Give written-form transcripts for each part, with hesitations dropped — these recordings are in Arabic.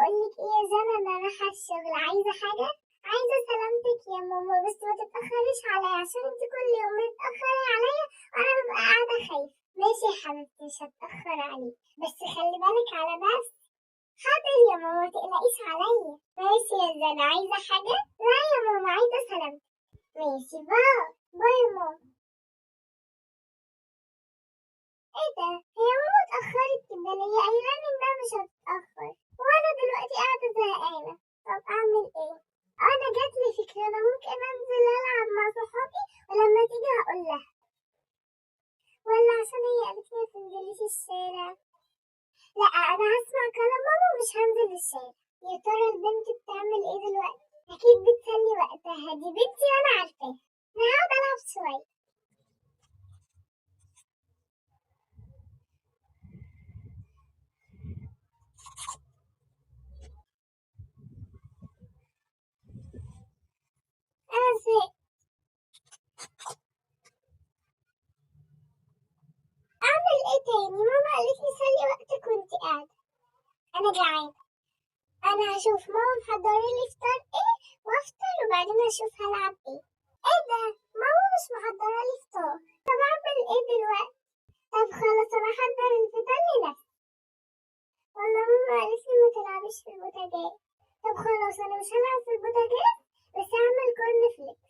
بقولك ايه يا جنى، انا رايحة الشغل، عايزة حاجة؟ عايزة سلامتك يا ماما، بس ما تتأخريش عليا عشان انت كل يوم بتتأخري عليا وانا ببقى قاعدة خايفة. ماشي يا حبيبتي، مش هتأخر عليك، بس خلي بالك على نفسك. حاضر يا ماما، متقلقيش عليا. ماشي يا جنى، عايزة حاجة؟ لا يا ماما، عايزة سلامتك. ماشي، باي. باي يا ماما. ايه ده؟ هي ماما اتأخرت كده ليه؟ قايلة لي انها مش هتتأخر وانا دلوقتي قاعدة زهقانة. طب اعمل ايه؟ انا جاتلي فكرة، انا ممكن انزل العب مع صحابي ولما تيجي هقول لها. ولا عشان هي قالت لي متنزليش الشارع؟ لا، انا هسمع كلام ماما ومش هنزل الشارع. يا ترى البنت بتعمل ايه دلوقتي؟ اكيد بتسلي وقتها، دي بنتي وانا عارفاها. انا هقعد العب شوية. انا زهقت. اعمل ايه تاني؟ ماما قالت لي سلي وقتك وانت قاعدة. انا جعانة. انا هشوف ماما محضرة لي فطار ايه وافطر وبعدين اشوف هلعب ايه. ايه ده؟ ماما مش محضرة لي فطار. طب اعمل ايه دلوقتي؟ طب خلاص، انا هحضر الفطار لنفسي. والله ماما قالت لي ما تلعبيش في البوتاجاز. طب خلاص، انا مش هلعب في البوتاجاز، بس هعمل كورن فليكس.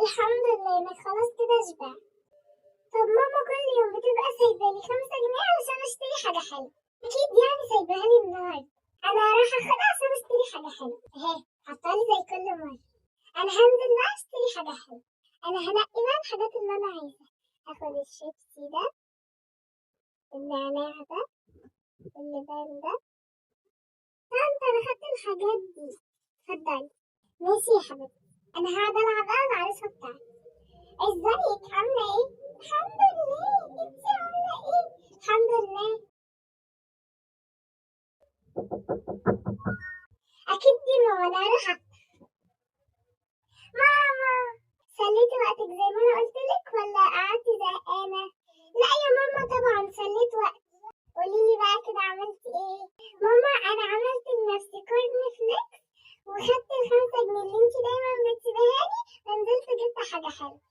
الحمد لله، انا خلاص كده شبعت. طب ماما كل يوم بتبقى سايبالي 5 جنيه علشان اشتري حاجة حلوة، اكيد يعني سايباها لي النهاردة. انا رايحة اخدها عشان اشتري حاجة حلوة اهي، حطالي زي كل مرة. انا هنزل بقى اشتري حاجة حلوة. انا هنقي بقى الحاجات اللي انا عايزاها. هاخد الشيبسي ده، النعناع ده، اللبان ده. انا خدت الحاجات دي. اتفضلي. ماشي يا حبيبتي، انا هقعد العب بقى العروسة بتاعتي. ازيك، عاملة ايه؟ الحمد لله. انتي عاملة ايه؟ الحمد لله. اكيد دي ماما، انا هروح. ماما، سليتي وقتك زي ما انا قلتلك ولا قعدتي زهقانة؟ لا يا ماما، طبعا سليت وقتي. قوليلي بقى كده عملتي ايه؟ ماما، انا عملت لنفسي كورن فليكس وخدت ال5 جنيه اللي انتي دايما بتسيبيها لي ونزلت جبت حاجة حلوة.